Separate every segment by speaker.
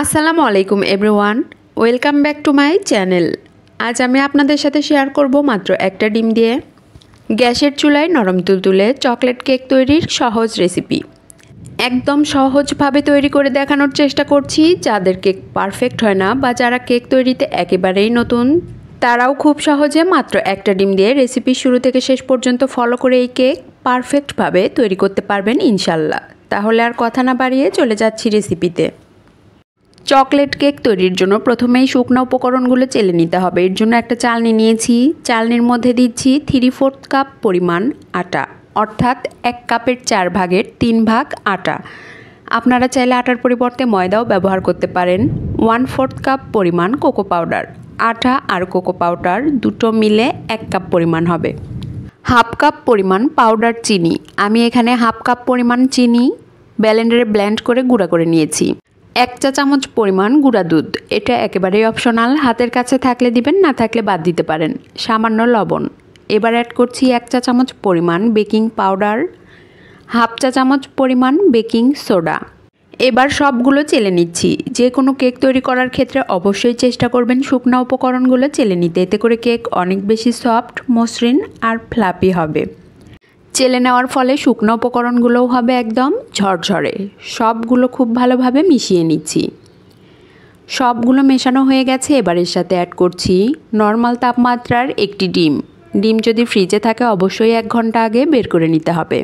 Speaker 1: আসসালামু আলাইকুম everyone, welcome back to my channel. আজ আমি আপনাদের সাথে শেয়ার করব মাত্র একটা ডিম দিয়ে গ্যাসের চুলায় নরম তুলতুলে চকলেট কেক তৈরির সহজ রেসিপি। একদম সহজভাবে তৈরি করে দেখানোর চেষ্টা করছি। যাদের কেক পারফেক্ট হয় না বা যারা কেক তৈরিতে একেবারেই নতুন, তারাও খুব সহজে মাত্র একটা ডিম দিয়ে রেসিপি শুরু থেকে শেষ পর্যন্ত ফলো করে এই কেক পারফেক্টভাবে তৈরি করতে পারবেন ইনশাল্লাহ। তাহলে আর কথা না বাড়িয়ে চলে যাচ্ছি রেসিপিতে। চকলেট কেক তৈরির জন্য প্রথমেই শুকনো উপকরণগুলো চেলে নিতে হবে। এর জন্য একটা চালনি নিয়েছি। চালনির মধ্যে দিচ্ছি 3/4 কাপ পরিমাণ আটা, অর্থাৎ 1 কাপের 4 ভাগের 3 ভাগ আটা। আপনারা চাইলে আটার পরিবর্তে ময়দাও ব্যবহার করতে পারেন। 1/4 কাপ পরিমাণ কোকো পাউডার। আটা আর কোকো পাউডার দুটো মিলে 1 কাপ পরিমাণ হবে। 1/2 কাপ পরিমাণ পাউডার চিনি। আমি এখানে 1/2 কাপ পরিমাণ চিনি ব্লেন্ডারে ব্লেন্ড করে গুঁড়া করে নিয়েছি। 1 চা চামচ পরিমাণ গুঁড়া দুধ, এটা একেবারেই অপশনাল, হাতের কাছে থাকলে দিবেন, না থাকলে বাদ দিতে পারেন। সামান্য লবণ। এবার অ্যাড করছি 1 চা চামচ পরিমাণ বেকিং পাউডার, 1/2 চা চামচ পরিমাণ বেকিং সোডা। এবার সবগুলো চেলে নিচ্ছি। যে কোনো কেক তৈরি করার ক্ষেত্রে অবশ্যই চেষ্টা করবেন শুকনো উপকরণগুলো চেলে নিতে, এতে করে কেক অনেক বেশি সফট, মসৃণ আর ফ্লাপি হবে। চেলে নেওয়ার ফলে শুকনো উপকরণগুলোও হবে একদম ঝরঝরে। সবগুলো খুব ভালোভাবে মিশিয়ে নিচ্ছি। সবগুলো মেশানো হয়ে গেছে। এবার এর সাথে অ্যাড করছি নর্মাল তাপমাত্রার একটি ডিম। ডিম যদি ফ্রিজে থাকে অবশ্যই 1 ঘন্টা আগে বের করে নিতে হবে।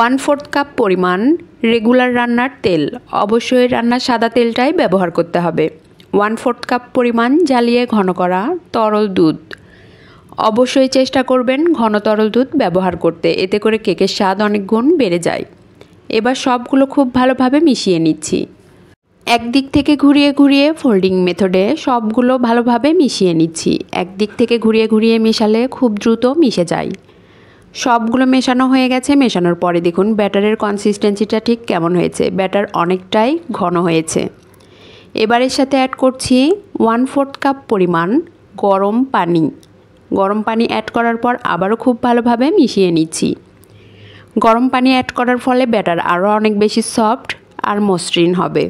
Speaker 1: 1/4 কাপ পরিমাণ রেগুলার রান্নার তেল, অবশ্যই রান্নার সাদা তেলটাই ব্যবহার করতে হবে। 1/4 কাপ পরিমাণ জ্বালিয়ে ঘন করা তরল দুধ, অবশ্যই চেষ্টা করবেন ঘন তরল দুধ ব্যবহার করতে, এতে করে কেকের স্বাদ অনেক গুণ বেড়ে যায়। এবার সবগুলো খুব ভালোভাবে মিশিয়ে নিচ্ছি। একদিক থেকে ঘুরিয়ে ঘুরিয়ে ফোল্ডিং মেথডে সবগুলো ভালোভাবে মিশিয়ে নিচ্ছি। একদিক থেকে ঘুরিয়ে ঘুরিয়ে মেশালে খুব দ্রুত মিশে যায়। সবগুলো মেশানো হয়ে গেছে। মেশানোর পরে দেখুন ব্যাটারের কনসিস্টেন্সিটা ঠিক কেমন হয়েছে। ব্যাটার অনেকটাই ঘন হয়েছে। এবার এর সাথে অ্যাড করছি 1/4 কাপ পরিমাণ গরম পানি। গরম পানি অ্যাড করার পর আবারও খুব ভালোভাবে মিশিয়ে নিচ্ছি। গরম পানি অ্যাড করার ফলে ব্যাটার আরও অনেক বেশি সফট আর মসৃণ হবে।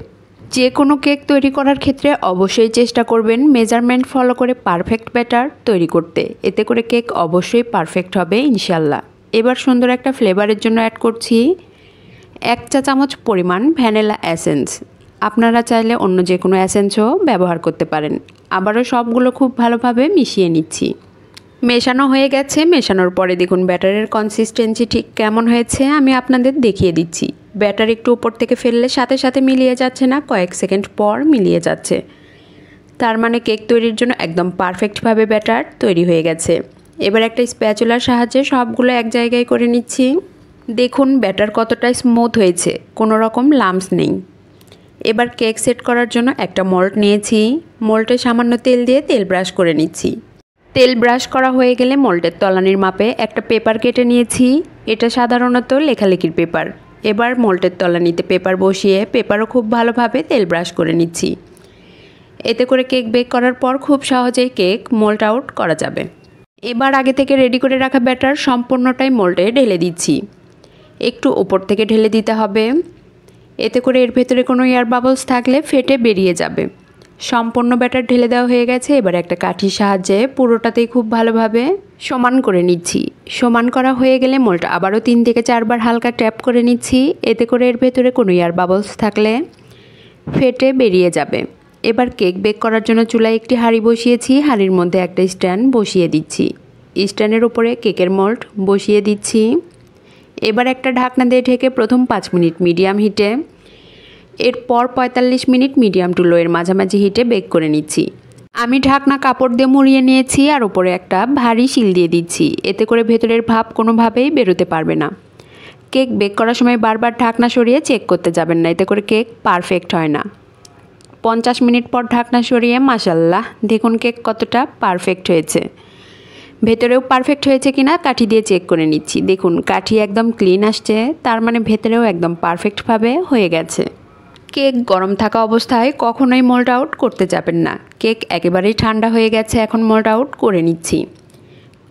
Speaker 1: যে কোনো কেক তৈরি করার ক্ষেত্রে অবশ্যই চেষ্টা করবেন মেজারমেন্ট ফলো করে পারফেক্ট ব্যাটার তৈরি করতে, এতে করে কেক অবশ্যই পারফেক্ট হবে ইনশাল্লাহ। এবার সুন্দর একটা ফ্লেভারের জন্য অ্যাড করছি 1 চা চামচ পরিমাণ ভ্যানিলা এসেন্স। আপনারা চাইলে অন্য যে কোনো এসেন্সও ব্যবহার করতে পারেন। আবারও সবগুলো খুব ভালোভাবে মিশিয়ে নিচ্ছি। মেশানো হয়ে গেছে। মেশানোর পরে দেখুন ব্যাটারের কনসিস্টেন্সি ঠিক কেমন হয়েছে আমি আপনাদের দেখিয়ে দিচ্ছি। ব্যাটার একটু উপর থেকে ফেললে সাথে সাথে মিলিয়ে যাচ্ছে না, কয়েক সেকেন্ড পর মিলিয়ে যাচ্ছে। তার মানে কেক তৈরির জন্য একদম পারফেক্টভাবে ব্যাটার তৈরি হয়ে গেছে। এবার একটা স্প্যাচুলার সাহায্যে সবগুলো এক জায়গায় করে নিচ্ছি। দেখুন ব্যাটার কতটা স্মুথ হয়েছে, কোনো রকম লাম্পস নেই। এবার কেক সেট করার জন্য একটা মোল্ড নিয়েছি। মোল্ডে সামান্য তেল দিয়ে তেল ব্রাশ করে নিচ্ছি। তেল ব্রাশ করা হয়ে গেলে মোল্ডের তলানির মাপে একটা পেপার কেটে নিয়েছি। এটা সাধারণত লেখালেখির পেপার। এবার মোল্ডের তলানিতে পেপার বসিয়ে পেপারও খুব ভালোভাবে তেল ব্রাশ করে নিচ্ছি। এতে করে কেক বেক করার পর খুব সহজেই কেক মোল্ড আউট করা যাবে। এবার আগে থেকে রেডি করে রাখা ব্যাটার সম্পূর্ণটাই মোল্ডে ঢেলে দিচ্ছি। একটু উপর থেকে ঢেলে দিতে হবে, এতে করে এর ভেতরে কোনো এয়ার বাবলস থাকলে ফেটে বেরিয়ে যাবে। সম্পূর্ণ ব্যাটার ঢেলে দেওয়া হয়ে গেছে। এবার একটা কাঠির সাহায্যে পুরোটাতেই খুব ভালোভাবে সমান করে নিচ্ছি। সমান করা হয়ে গেলে মোল্ডটা আবারও 3 থেকে 4 বার হালকা ট্যাপ করে নিচ্ছি, এতে করে এর ভেতরে কোনো এয়ার বাবলস থাকলে ফেটে বেরিয়ে যাবে। এবার কেক বেক করার জন্য চুলায় একটি হাঁড়ি বসিয়েছি। হাঁড়ির মধ্যে একটা স্ট্যান্ড বসিয়ে দিচ্ছি। স্ট্যান্ডের উপরে কেকের মোল্ড বসিয়ে দিচ্ছি। এবার একটা ঢাকনা দিয়ে ঢেকে প্রথম 5 মিনিট মিডিয়াম হিটে, এরপর 45 মিনিট মিডিয়াম টু লো এর মাঝামাঝি হিটে বেক করে নিচ্ছি। আমি ঢাকনা কাপড় দিয়ে মুড়িয়ে নিয়েছি আর উপরে একটা ভারী শিল দিয়ে দিচ্ছি, এতে করে ভেতরের ভাপ কোনোভাবেই বেরোতে পারবে না। কেক বেক করার সময় বারবার ঢাকনা সরিয়ে চেক করতে যাবেন না, এতে করে কেক পারফেক্ট হয় না। 50 মিনিট পর ঢাকনা সরিয়ে মাশাল্লাহ দেখুন কেক কতটা পারফেক্ট হয়েছে। ভেতরেও পারফেক্ট হয়েছে কিনা কাঠি দিয়ে চেক করে নিচ্ছি। দেখুন কাঠি একদম ক্লিন আসছে, তার মানে ভেতরেও একদম পারফেক্টভাবে হয়ে গেছে। কেক গরম থাকা অবস্থায় কখনোই মোল্ড আউট করতে যাবেন না। কেক একেবারেই ঠান্ডা হয়ে গেছে, এখন মোল্ড আউট করে নিচ্ছি।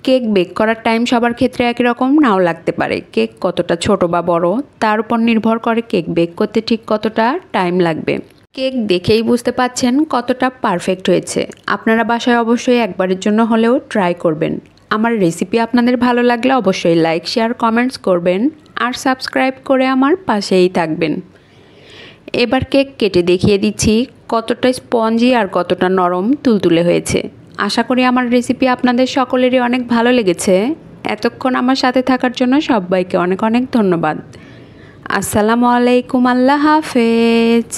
Speaker 1: কেক বেক করার টাইম সবার ক্ষেত্রে একই রকম নাও লাগতে পারে। কেক কতটা ছোট বা বড় তার উপর নির্ভর করে কেক বেক করতে ঠিক কতটা টাইম লাগবে। কেক দেখেই বুঝতে পাচ্ছেন কতটা পারফেক্ট হয়েছে। আপনারা বাসায় অবশ্যই একবারের জন্য হলেও ট্রাই করবেন। আমার রেসিপি আপনাদের ভালো লাগলে অবশ্যই লাইক, শেয়ার, কমেন্টস করবেন আর সাবস্ক্রাইব করে আমার পাশেই থাকবেন। এবার কেক কেটে দেখিয়ে দিচ্ছি কতটা স্পঞ্জি আর কতটা নরম তুলতুলে হয়েছে। আশা করি আমার রেসিপি আপনাদের সকলেরই অনেক ভালো লেগেছে। এতক্ষণ আমার সাথে থাকার জন্য সবাইকে অনেক অনেক ধন্যবাদ। আসসালামু আলাইকুম, আল্লাহ হাফেজ।